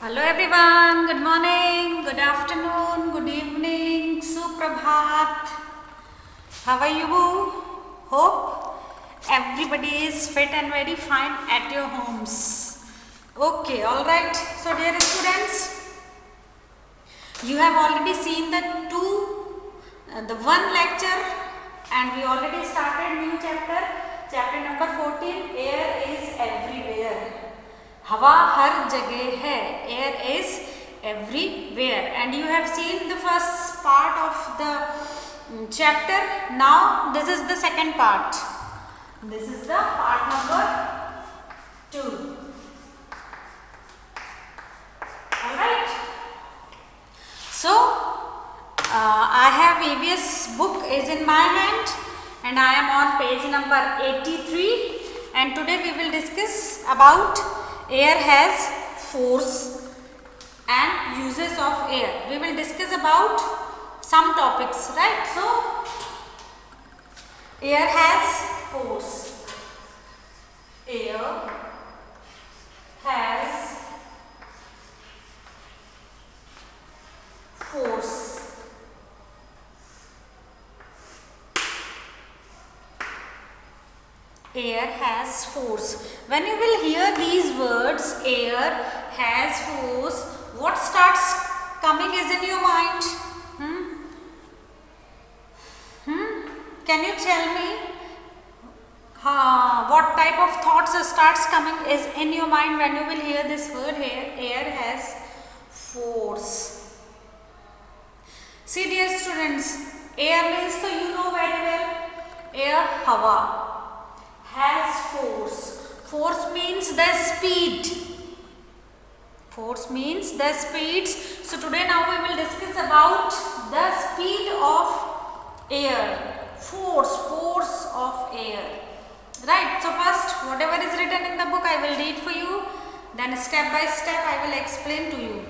Hello everyone, good morning, good afternoon, good evening, Suprabhat. How are you? Hope everybody is fit and very fine at your homes. Okay, alright. So dear students, you have already seen the one lecture and we already started new chapter number 14, Air is Everywhere. हवा हर जगह है, air is everywhere, and you have seen the first part of the chapter. Now this is the second part. This is the part number 2. Alright. So I have EVS book is in my hand and I am on page number 83, and today we will discuss about air has force and uses of air. We will discuss about some topics, right? So, air has force. Air has force. Air has force. When you will hear these words, air has force, what starts coming is in your mind? Can you tell me what type of thoughts starts coming is in your mind when you will hear this word here? Air has force. See dear students, air means so you know very well. Air, hava. Has force. Force means the speed. Force means the speeds. So today now we will discuss about the speed of air. Force of air. Right. So first whatever is written in the book I will read for you. Then step by step I will explain to you.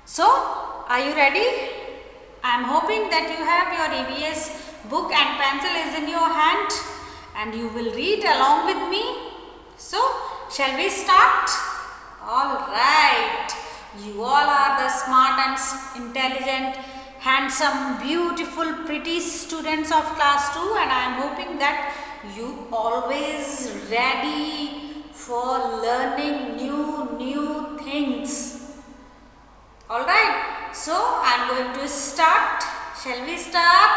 So are you ready? I am hoping that you have your EVS book and pencil is in your hand, and you will read along with me. So, shall we start? Alright. You all are the smart and intelligent, handsome, beautiful, pretty students of class 2, and I am hoping that you always ready for learning new things. Alright. So, I am going to start. Shall we start?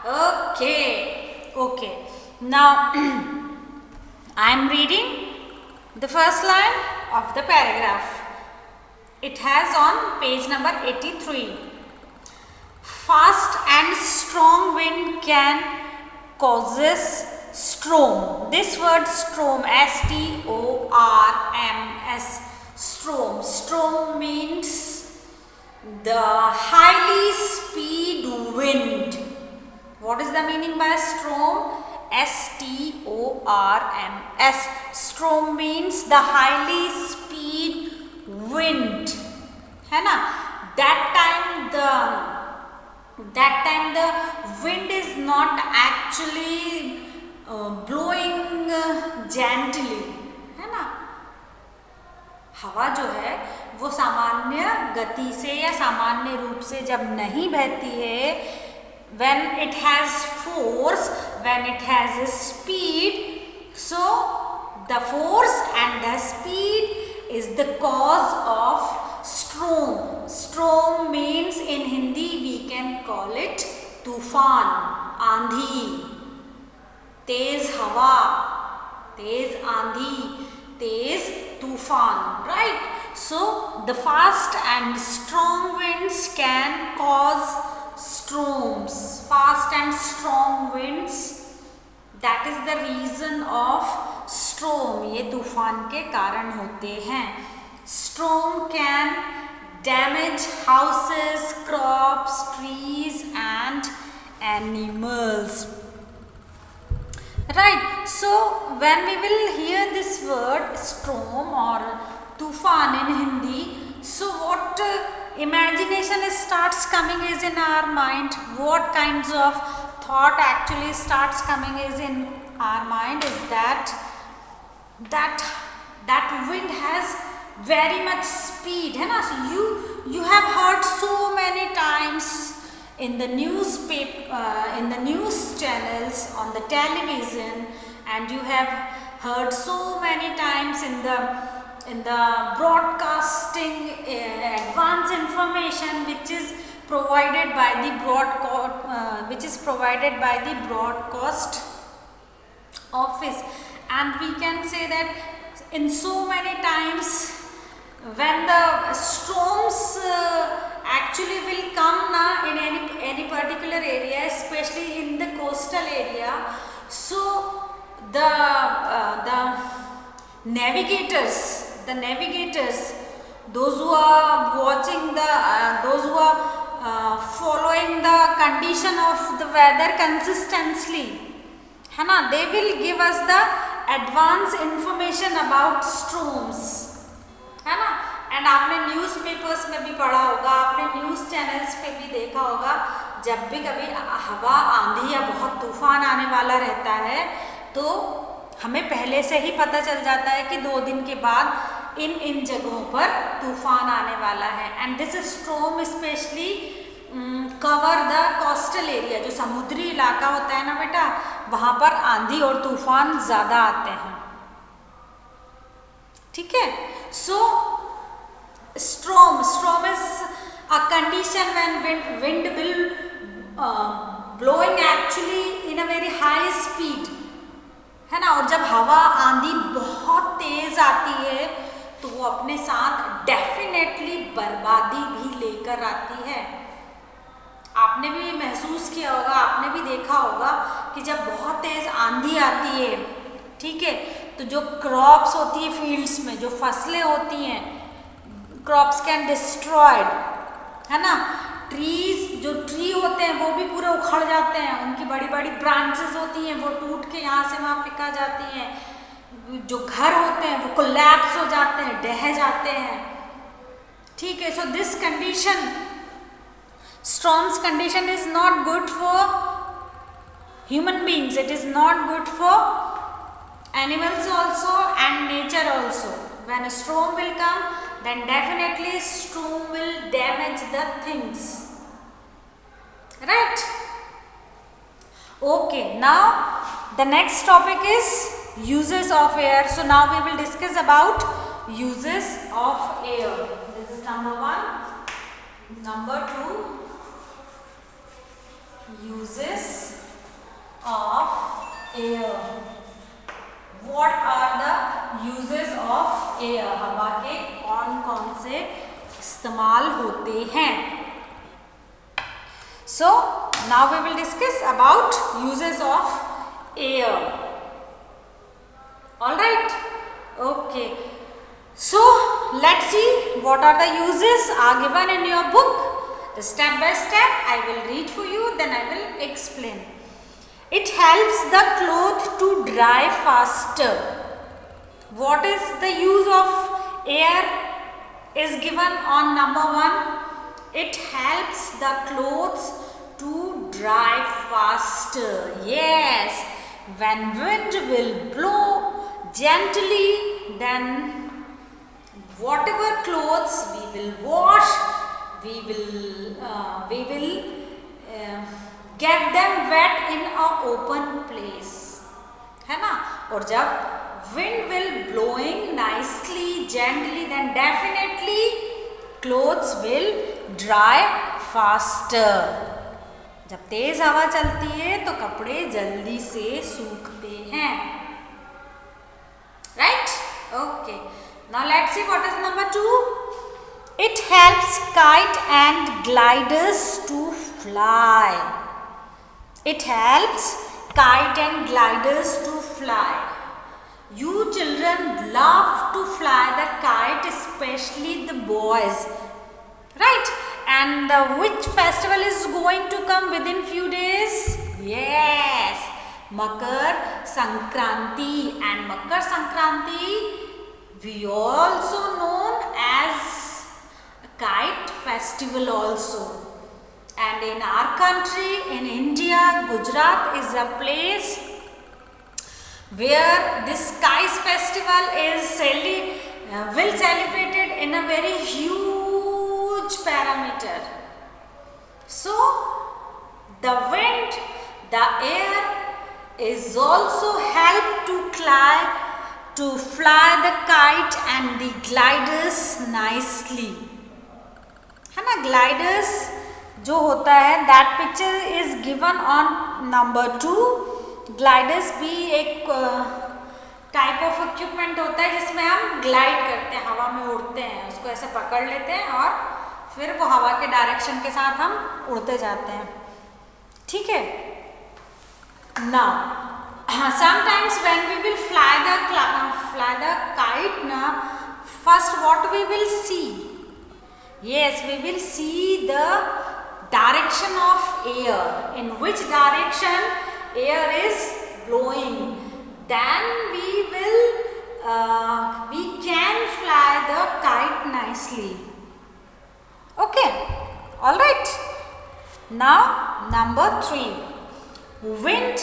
Okay. Now, I am reading the first line of the paragraph. It has on page number 83. Fast and strong wind can causes storm. This word storm, S-T-O-R-M-S, storm. Storm means the highly speed wind. What is the meaning by storm? S-T-O-R-M-S. Storm means the highly speed wind. है ना? That time the wind is not actually blowing gently. है ना? हवा जो है वो सामान्य गति से या सामान्य रूप से जब नहीं बहती है, when it has force, when it has a speed, so the force and the speed is the cause of storm. Storm means in Hindi we can call it tufan, आंधी, तेज हवा, तेज आंधी, तेज तूफान, right? So the fast and strong winds can cause storms. Fast and strong winds, that is the reason of storm. ये तूफान के कारण होते हैं. Storm can damage houses, crops, trees and animals. Right. So when we will hear this word storm or tufan in Hindi, so what imagination starts coming is in our mind. What kinds of thought actually starts coming is in our mind is that wind has very much speed, है ना? So you have heard so many times in the newspaper, in the news channels, on the television, and you have heard so many times in the broadcasting advanced information which is provided by the broadcast office, and we can say that in so many times when the storms actually will come na in any particular area, especially in the coastal area, so the navigators, those who are watching those who are following the condition of the weather consistently, है ना, they will give us the advanced information about storms, है ना. And आपने newspapers में भी पढ़ा होगा, आपने न्यूज़ चैनल्स पे भी देखा होगा, जब भी कभी हवा, आंधी या बहुत तूफान आने वाला रहता है तो हमें पहले से ही पता चल जाता है कि 2 दिन के बाद इन जगहों पर तूफान आने वाला है. And this storm specially cover the coastal area, जो समुद्री इलाका होता है ना बेटा, वहाँ पर आंधी और तूफान ज़्यादा आते हैं. ठीक है. सो storm is a condition when wind will blowing actually in a very high speed, है ना. और जब हवा, आंधी बहुत तेज आती है तो वो अपने साथ डेफिनेटली बर्बादी भी लेकर आती है. आपने भी महसूस किया होगा, आपने भी देखा होगा कि जब बहुत तेज आंधी आती है, ठीक है, तो जो क्रॉप्स होती है फील्ड्स में, जो फसलें होती हैं, क्रॉप्स कैन डिस्ट्रॉयड, है ना. जो ट्री होते हैं वो भी पूरे उखड़ जाते हैं, उनकी बड़ी बड़ी ब्रांचेस होती हैं वो टूट के यहाँ से वहाँ फेंका जाती हैं. जो घर होते हैं वो कोलैप्स हो जाते हैं, ढह जाते हैं. ठीक है. So this condition, storms condition is not good for human beings, it is not good for animals also and nature also. When a storm will come, then definitely storm will damage the things, right? Okay, now the next topic is uses of air. So now we will discuss about uses of air. This is number 1. Number 2, uses of air. What are the uses of air? हवा के कौन कौन से इस्तेमाल होते हैं? So now we will discuss about uses of air. All right. Okay. So let's see what are the uses are given in your book. Step by step I will read for you, then I will explain. It helps the cloth to dry faster. What is the use of air is given on number 1. It helps the clothes to dry faster. Yes, when wind will blow gently, then whatever clothes we will wash, we will get them wet in a open place, है ना. और जब wind will blowing nicely, gently, then definitely clothes will dry faster. जब तेज हवा चलती है तो कपड़े जल्दी से सूखते हैं, right? Okay. Now let's see what is number 2. It helps kite and gliders to fly. It helps kite and gliders to fly. You children love to fly the kite, especially the boys, right? And which festival is going to come within few days? Yes, Makar Sankranti. And Makar Sankranti we also known as kite festival also. And in our country, in India, Gujarat is a place where this kite festival is will celebrated in a very huge parameter. So the wind, the air is also help to fly the kite and the gliders nicely. है ना, gliders जो होता है, that picture is given on number 2. gliders भी एक type of equipment होता है जिसमें हम ग्लाइड करते हैं, हवा में उड़ते हैं, उसको ऐसे पकड़ लेते हैं और फिर वो हवा के डायरेक्शन के साथ हम उड़ते जाते हैं. ठीक है. Now sometimes when we will fly the kite ना, first what we will see, yes, we will see the direction of air, in which direction air is blowing. Then we can fly the kite nicely. Okay, all right. Now number 3, wind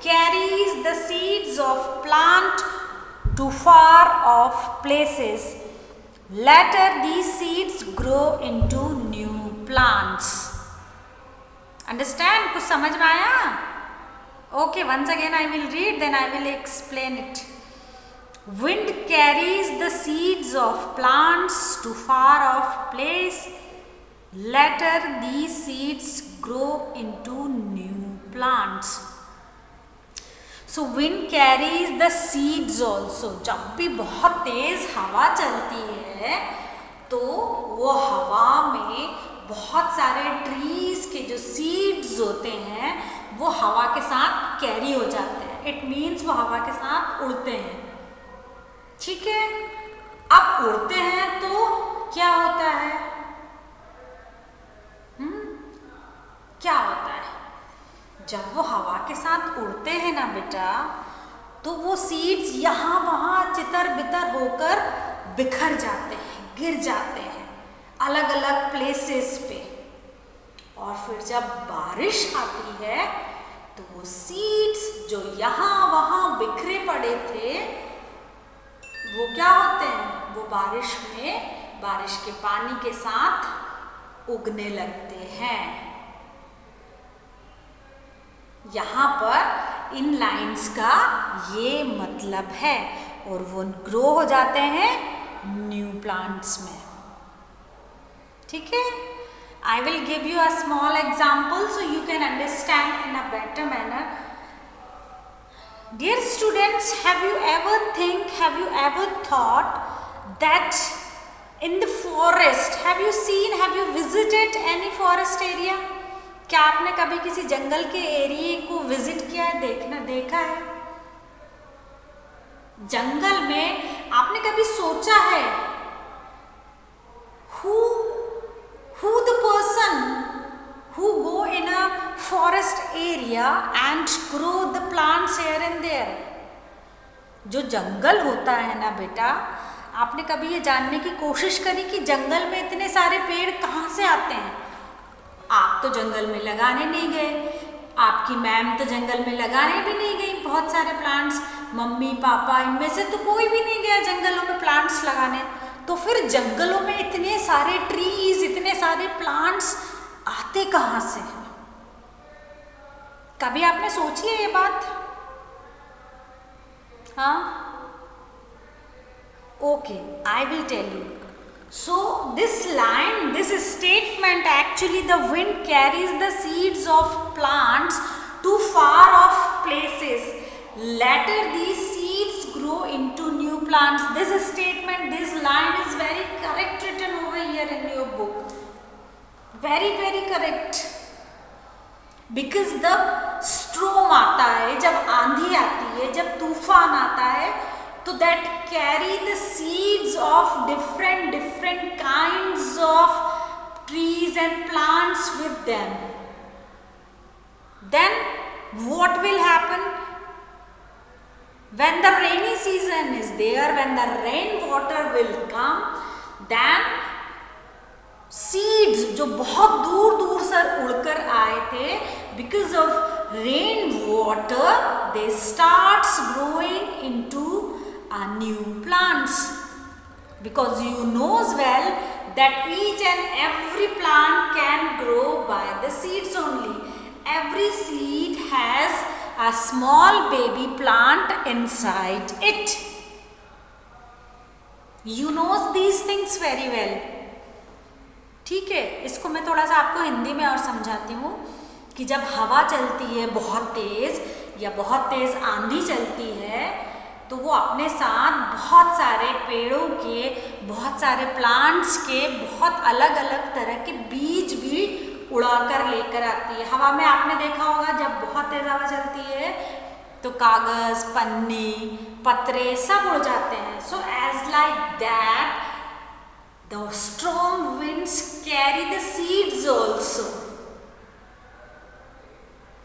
carries the seeds of plant to far off places. Later these seeds grow into new plants. Understand? कुछ समझ में आया? Okay, once again I will read, then I will explain it. Wind carries the seeds of plants to far off place. Later these seeds grow into new plants. So wind carries the seeds also. जब भी बहुत तेज हवा चलती है तो वो हवा में बहुत सारे ट्रीज के जो सीड्स होते हैं वो हवा के साथ कैरी हो जाते हैं. इट मीन्स वो हवा के साथ उड़ते हैं. ठीक है. अब उड़ते हैं तो क्या होता है? क्या होता है? जब वो हवा के साथ उड़ते हैं ना बेटा, तो वो सीड्स यहाँ वहाँ चितर बितर होकर बिखर जाते हैं, गिर जाते हैं अलग अलग प्लेसेस पे. और फिर जब बारिश आती है तो वो सीड्स जो यहाँ वहाँ बिखरे पड़े थे वो क्या होते हैं? वो बारिश में, बारिश के पानी के साथ उगने लगते हैं. यहाँ पर इन लाइंस का ये मतलब है. और वो ग्रो हो जाते हैं न्यू प्लांट्स में. ठीक है. I will give you a small example so you can understand in a better manner. Dear students, have you ever thought that in the forest, have you visited any forest area? क्या आपने कभी किसी जंगल के area को visit किया है, देखा है? जंगल में आपने कभी सोचा है who the person who go in a forest area and grow the plants here and there? जो जंगल होता है ना बेटा, आपने कभी ये जानने की कोशिश करी कि जंगल में इतने सारे पेड़ कहाँ से आते हैं? आप तो जंगल में लगाने नहीं गए, आपकी मैम तो जंगल में लगाने भी नहीं गई बहुत सारे प्लांट्स, मम्मी पापा इनमें से तो कोई भी नहीं गया जंगलों में प्लांट्स लगाने. तो फिर जंगलों में इतने सारे ट्रीज, इतने सारे प्लांट्स आते कहाँ से हैं? कभी आपने सोची है ये बात? हाँ? Okay, I will tell you. So this line, this statement, actually the wind carries the seeds of plants to far off places. Later these seeds grow into new plants. This statement, this line is very correct written over here in your book. Very correct. Because the storm आता है, जब आंधी आती है, जब तूफान आता है, तो that carry the seeds of different kinds of trees and plants with them. Then what will happen? When the rainy season is there, when the rain water will come, then seeds जो बहुत दूर से उड़कर आए थे, because of rain water, they starts growing into new plants. because you knows well that each and every plant can grow by the seeds only. Every seed has a small baby plant inside it. You knows these things very well. ठीक है, इसको मैं थोड़ा सा आपको हिंदी में और समझाती हूँ कि जब हवा चलती है बहुत तेज या बहुत तेज आंधी चलती है तो वो अपने साथ बहुत सारे पेड़ों के, बहुत सारे प्लांट्स के बहुत अलग अलग तरह के बीज भी उड़ाकर लेकर आती है। हवा में आपने देखा होगा जब बहुत तेज हवा चलती है तो कागज, पन्नी, पत्रे सब उड़ जाते हैं। So as like that the strong winds carry the seeds also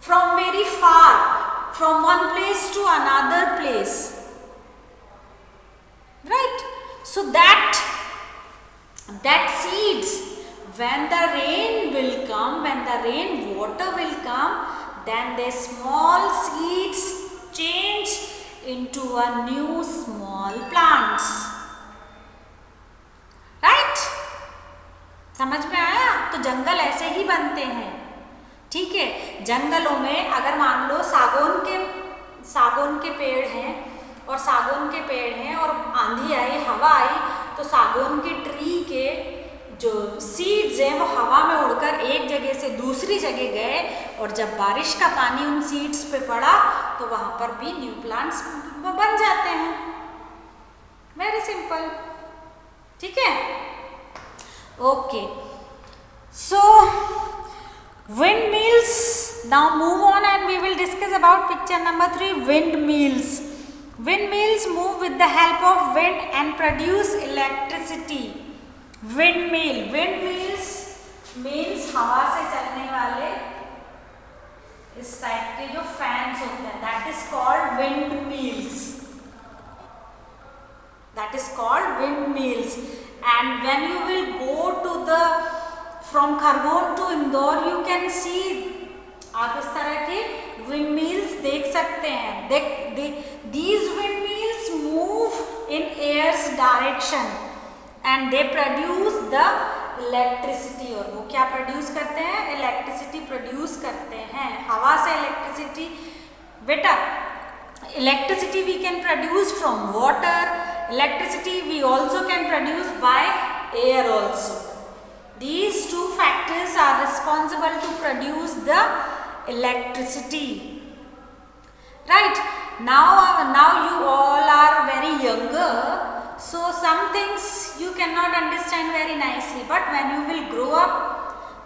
from very far, from one place to another place, right? So that seeds, when the rain will come, when the rain water will come, then the small seeds change into a new small plants, right? समझ में आया? तो जंगल ऐसे ही बनते हैं, ठीक है। जंगलों में अगर मान लो सागौन के पेड़ हैं और सागौन के पेड़ हैं और आंधी आई, हवा आई तो सागौन के ट्री के जो सीड्स हैं वो हवा में उड़कर एक जगह से दूसरी जगह गए और जब बारिश का पानी उन सीड्स पे पड़ा तो वहां पर भी न्यू प्लांट्स बन जाते हैं। वेरी सिंपल, ठीक है। Okay, so windmills. Now move on and we will discuss about picture number 3, windmills. Windmills move with the help of wind and produce electricity. Windmills means हवा से चलने वाले इस टाइप के जो फैंस होते हैं, that is called windmills. That is called windmills. And when you will go to from Khargone to Indore, you can see, आप इस तरह के windmills देख सकते हैं। These windmills move in air's direction and they produce the electricity. और वो क्या produce करते हैं? Electricity produce करते हैं। हवा से electricity, बेटा electricity we can produce from water. Electricity we also can produce by air also. These two factors are responsible to produce the electricity. Right? Now you all are very younger, so some things you cannot understand very nicely. But when you will grow up,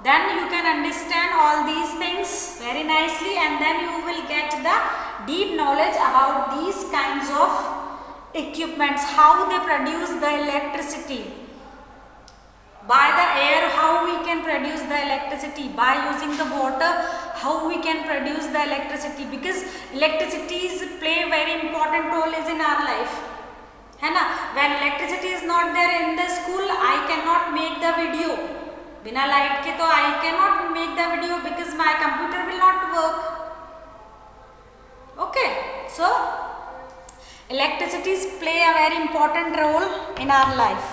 then you can understand all these things very nicely, and then you will get the deep knowledge about these kinds of equipments, how they produce the electricity. By the air, how we can produce the electricity. By using the water, how we can produce the electricity. Because electricity play very important role is in our life. है ना? When electricity is not there in the school, I cannot make the video. बिना light के तो I cannot make the video because my computer will not work. Okay, so electricity play a very important role in our life.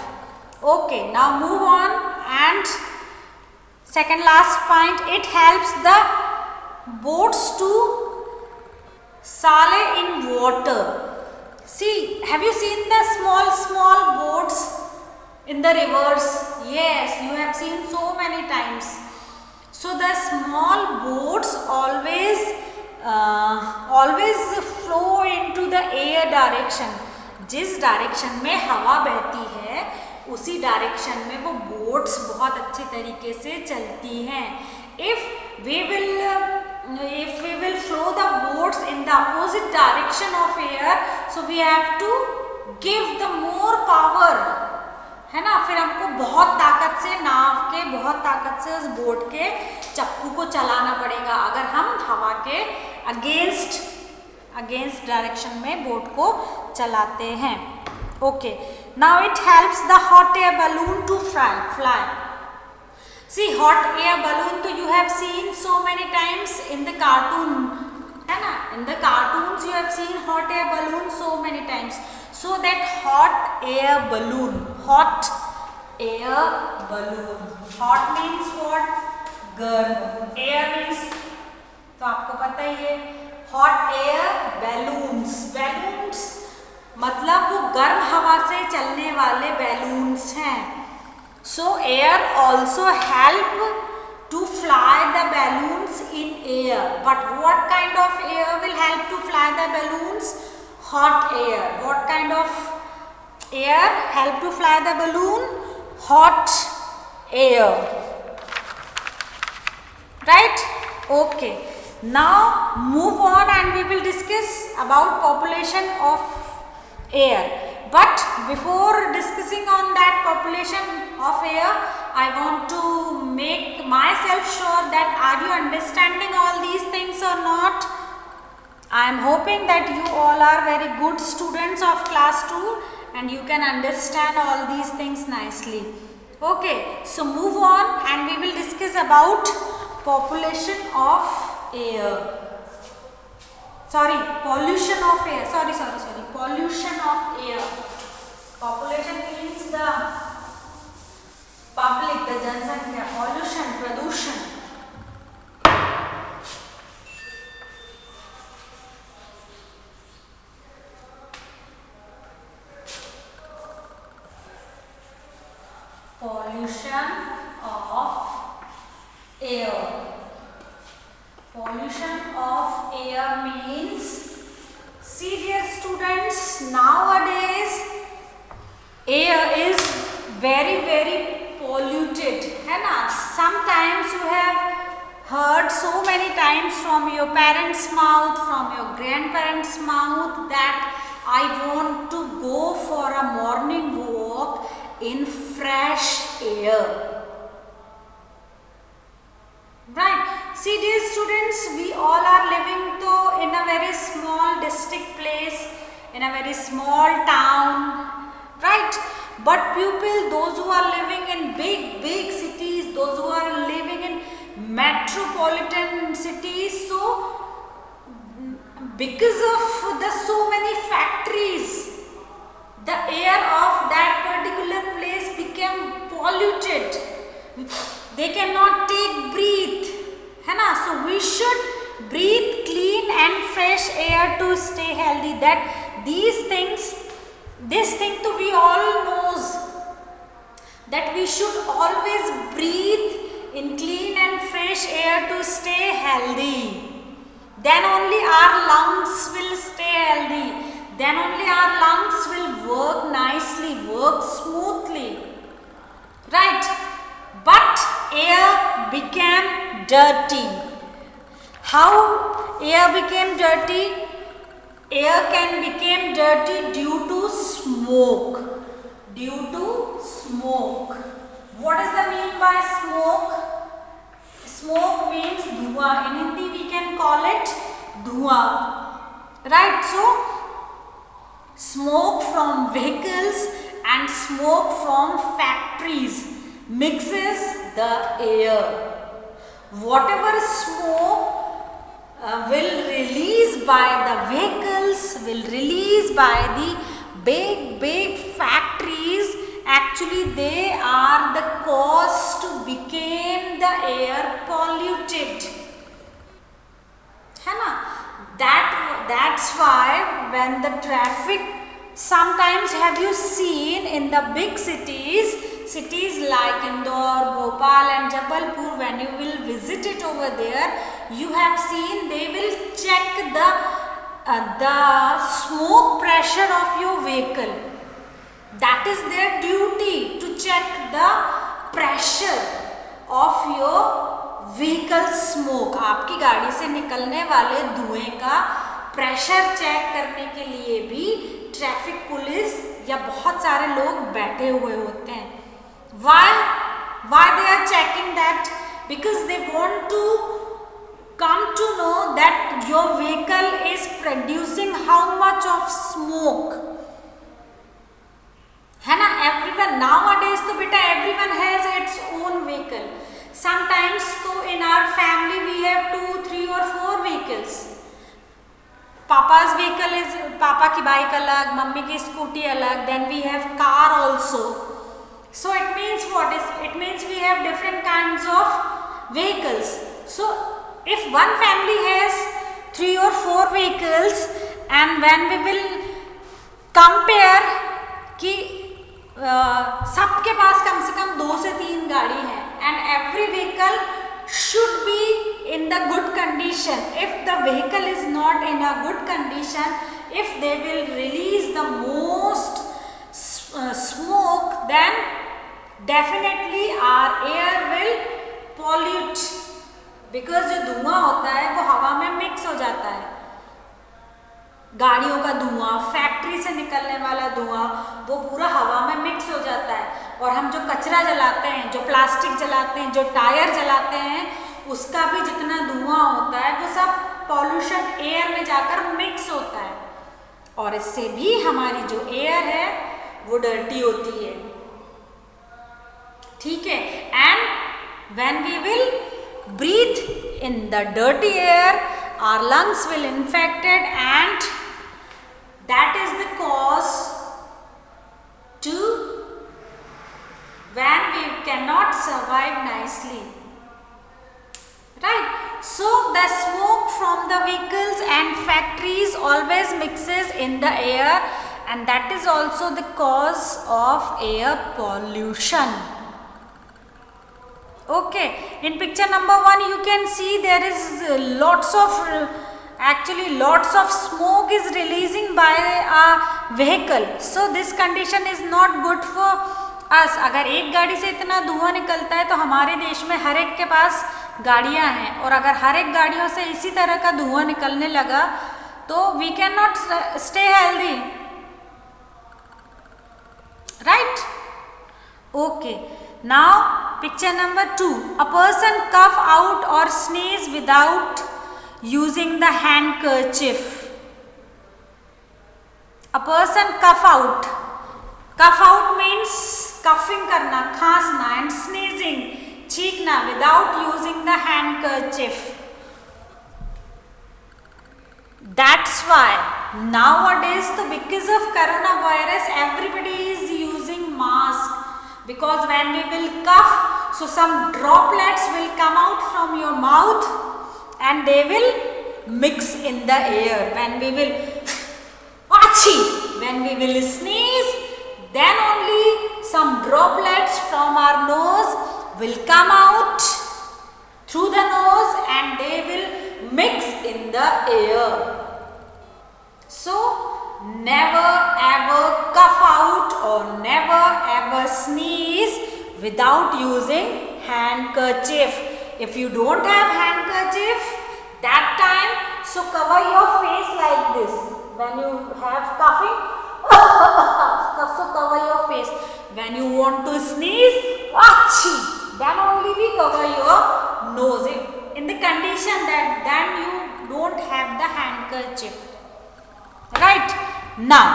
Okay, now move on, and second last point, it helps the boats to sail in water. See, have you seen the small boats in the rivers? Yes, you have seen so many times. So the small boats always flow into the air direction. जिस direction में हवा बहती है उसी direction में वो boats बहुत अच्छे तरीके से चलती हैं। If we will flow the boats in the opposite direction of air, so we have to give the more power, है ना? फिर हमको बहुत ताकत से बहुत ताकत से उस बोट के चप्पू को चलाना पड़ेगा अगर हम हवा के अगेंस्ट डायरेक्शन में बोट को चलाते हैं। Okay, now it helps the hot air balloon to fly. See, hot air balloon तो you have seen so many times in the cartoon, है ना? In the cartoons you have seen hot air balloon so many times. So that hot air balloon, hot air balloon, hot means what? गर्म, air means, तो आपको पता ही है, hot air balloons, balloons मतलब वो गर्म हवा से चलने वाले balloons हैं. So air also help to fly the balloons in air. But what kind of air will help to fly the balloons? Hot air. What kind of air help to fly the balloon? Hot air. Right? Okay. Now move on and we will discuss about population of air. But before discussing on that population of air, I want to make myself sure that are you understanding all these things or not? I am hoping that you all are very good students of class 2 and you can understand all these things nicely. Okay, so move on and we will discuss about population of air. Sorry, pollution of air. Sorry. Pollution of air. Population means the public, the जनसंख्या. Pollution, प्रदूषण. Pollution of air. Pollution of air means, see dear students, nowadays air is very polluted, है ना. Sometimes you have heard so many times from your parents' mouth, from your grandparents' mouth that I want to go for a morning walk in fresh air. Right. See dear students, we all are living though in a very small district place, in a very small town, right? But people, those who are living in big cities, those who are living in metropolitan cities, so because of the so many factories, the air of that particular place became polluted. They cannot breathe, है ना. So we should breathe clean and fresh air to stay healthy. That these things, this thing to we all knows that we should always breathe in clean and fresh air to stay healthy. Then only our lungs will stay healthy. Then only our lungs will work nicely, work smoothly. Right? But air became dirty. How air became dirty? Air can become dirty due to smoke. Due to smoke. What is the mean by smoke? Smoke means धुआं. In Hindi we can call it धुआं. Right? So smoke from vehicles and smoke from factories mixes the air. Whatever smoke will release by the vehicles, will release by the big factories, actually they are the cause to become the air polluted. है ना? That's why when the traffic, sometimes have you seen in the big cities like Indore, Bhopal and Jabalpur, when you will visit it over there, you have seen they will check the smoke pressure of your vehicle. That is their duty, to check the pressure of your vehicle smoke. आपकी गाड़ी से निकलने वाले धुएं का pressure check करने के लिए भी ट्रैफिक पुलिस या बहुत सारे लोग बैठे हुए होते हैं. Why they are checking that? Because they want to come to know that your vehicle is producing how much of smoke. है ना? Everyone nowadays तो बेटा everyone has its own vehicle. Sometimes so in our family we have 2, 3 or 4 vehicles. पापा पापा's vehicle is, पापा की bike अलग, mummy की scooty अलग, then we have car also. So it means what is, it means we have different kinds of vehicles. So if one family has 3 or 4 vehicles, and when we will compare कि सबके पास कम से कम 2 से 3 गाड़ी है, and every vehicle should be in the good condition. If the vehicle is not in a good condition, if they will release the most smoke, then definitely our air will pollute, because जो धुआं होता है वो हवा में mix हो जाता है. गाड़ियों का धुआं, फैक्ट्री से निकलने वाला धुआं, वो पूरा हवा में मिक्स हो जाता है. और हम जो कचरा जलाते हैं, जो प्लास्टिक जलाते हैं, जो टायर जलाते हैं, उसका भी जितना धुआं होता है वो सब पॉल्यूशन एयर में जाकर मिक्स होता है, और इससे भी हमारी जो एयर है वो डर्टी होती है. ठीक है. And when we will breathe in the dirty air, our lungs will infected, and that is the cause to when we cannot survive nicely, right? So the smoke from the vehicles and factories always mixes in the air, and that is also the cause of air pollution. Okay, in picture number 1 you can see there is lots of smoke is releasing by a vehicle. So this condition is not good for us. अगर एक गाड़ी से इतना धुआं निकलता है तो हमारे देश में हर एक के पास गाड़ियां हैं, और अगर हर एक गाड़ियों से इसी तरह का धुआं निकलने लगा तो we cannot stay healthy, right? Okay. Now picture number 2. A person cough out or sneeze without using the handkerchief. A person cough out. Cough out means coughing करना, खांसना, and sneezing, छींकना, without using the handkerchief. That's why nowadays, because of coronavirus, everybody is using mask. Because when we will cough, so some droplets will come out from your mouth and they will mix in the air. When we will when we will sneeze, then only some droplets from our nose will come out through the nose and they will mix in the air. So never ever cough out or never ever sneeze without using handkerchief. If you don't have handkerchief that time, so cover your face like this. When you have coughing, so cover your face. When you want to sneeze, then only we cover your nose. In the condition that then you don't have the handkerchief. Right? Now,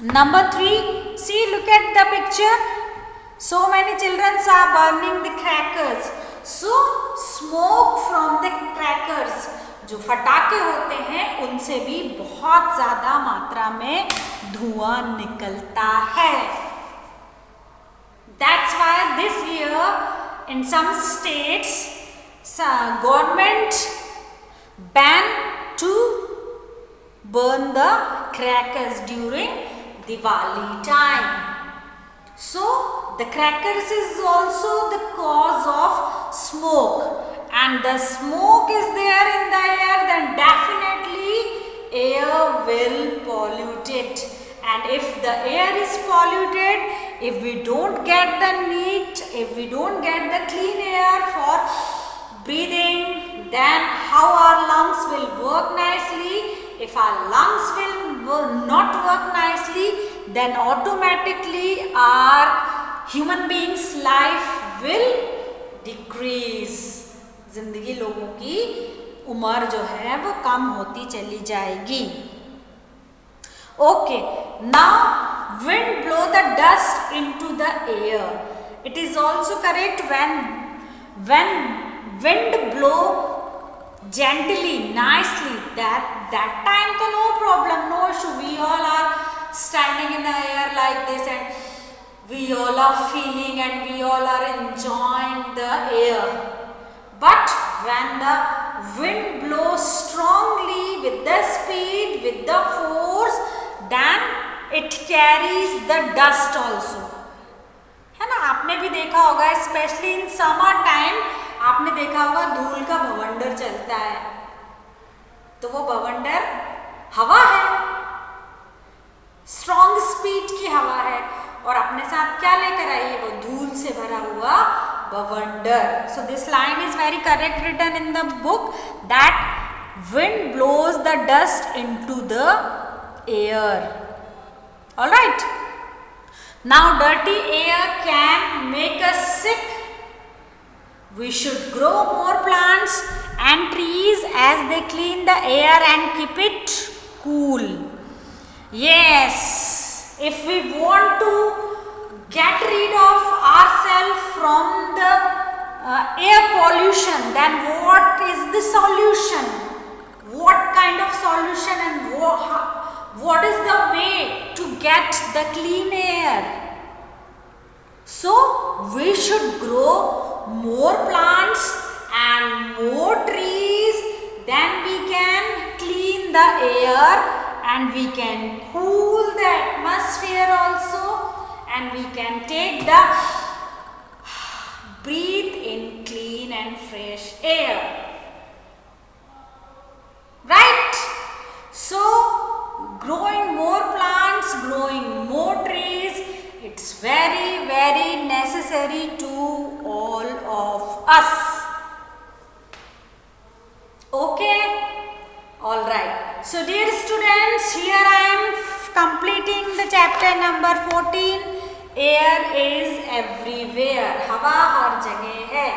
number 3, see, look at the picture. So many children are burning the crackers. So, smoke from the crackers, जो फटाके होते हैं उनसे भी बहुत ज़्यादा मात्रा में धुआं निकलता है. That's why this year in some states, government banned to burn the crackers during Diwali time. So the crackers is also the cause of smoke, and the smoke is there in the air, then definitely air will pollute it. And if the air is polluted, if we don't get the neat, if we don't get the clean air for breathing, then how our lungs will work nicely? If our lungs will not work nicely, then automatically our human being's life will decrease. जिंदगी लोगों की उम्र जो है वो कम होती चली जाएगी. Okay, now wind blow the dust into the air. It is also correct when wind blow gently, nicely, that that time तो no problem, no issue. We all are standing in the air like this and we all are feeling and we all are enjoying the air. But when the wind blows strongly with the speed, with the force, then it carries the dust also. है ना, आपने भी देखा होगा, specially in summer time आपने देखा होगा धूल का भवंडर चलता है, तो वो भवंडर हवा है, स्ट्रॉन्ग स्पीड की हवा है, और अपने साथ क्या लेकर आई है, वो धूल से भरा हुआ भवंडर. So this line is very correct written in the book that wind blows the dust into the air. All right. Now dirty air can make us sick. We should grow more plants and trees as they clean the air and keep it cool. Yes, if we want to get rid of ourselves from the air pollution, then what is the solution? What kind of solution and what is the way to get the clean air? So we should grow more plants and more trees, then we can clean the air and we can cool the atmosphere also, and we can take the breathe in clean and fresh air. Right? So growing more plants, growing more trees, it's very, very necessary to all of us. Okay? Alright. So dear students, here I am completing the chapter number 14. Air is everywhere. हवा हर जगह है.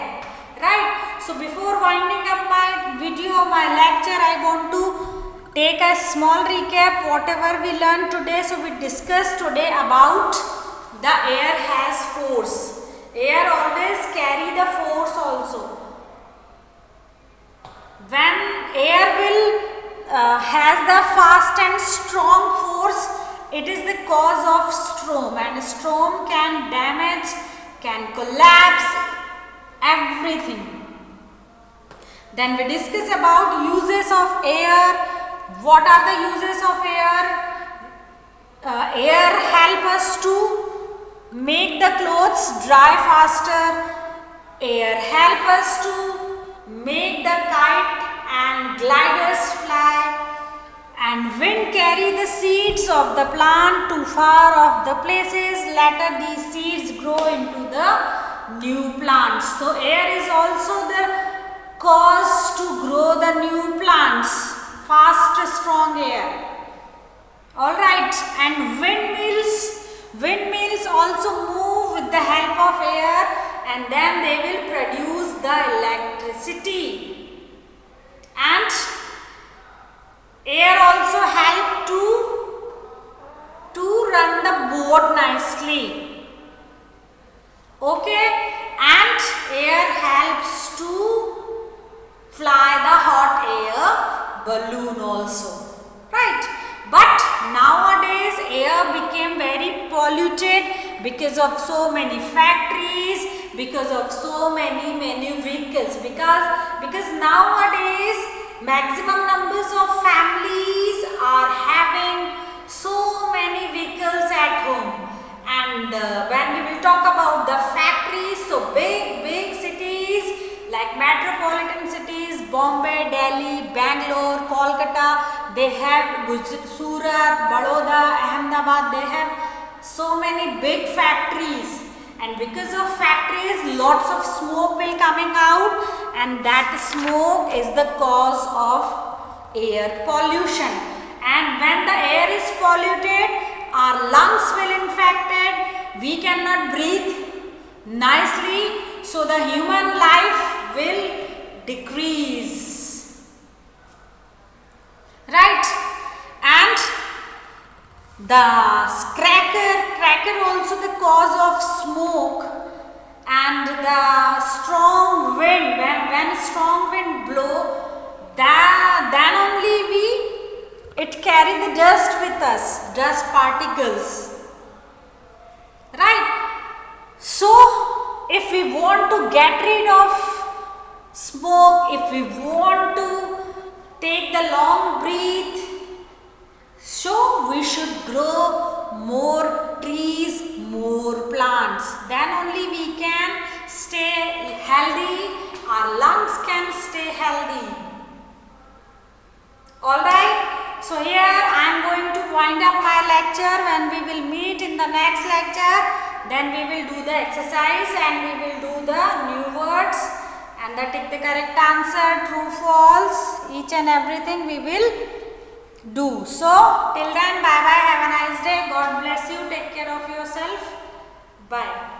Right? So before winding up my video, my lecture, I want to take a small recap whatever we learned today. So we discussed today about the air has force. Air always carry the force also. When air will has the fast and strong force, it is the cause of storm, and storm can damage, can collapse everything. Then we discuss about uses of air. What are the uses of air? Air help us to make the clothes dry faster. Air help us to make the kite and gliders fly. And wind carry the seeds of the plant to far off the places. Later these seeds grow into the new plants. So air is also the cause to grow the new plants. Fast, strong air. Alright, and windmills also move with the help of air, and then they will produce the electricity. And air also help to run the boat nicely. Okay, and air helps to fly the hot air balloon also. Right? But nowadays air became very polluted because of so many factories, because of so many vehicles. Because nowadays maximum numbers of families are having so many vehicles at home. And when we will talk about the factories, so big cities like metropolitan cities, Bombay, Delhi, Bangalore, Kolkata, they have Surat, Baroda, Ahmedabad, they have so many big factories. And because of factories, lots of smoke will coming out, and that smoke is the cause of air pollution. And when the air is polluted, our lungs will infected, we cannot breathe nicely, so the human life will decrease. Right? And the cracker also the cause of smoke, and the strong wind, when strong wind blow, then only we it carry the dust with us, dust particles, right? So if we want to get rid of smoke, if we want to take the long breath, so we should grow more trees, more plants. Then only we can stay healthy, our lungs can stay healthy. Alright, so here I am going to wind up my lecture. When we will meet in the next lecture, then we will do the exercise and we will do the new words and take the correct answer, true, false, each and everything we will do. So till then, bye bye, have a nice day, God bless you, take care of yourself, bye.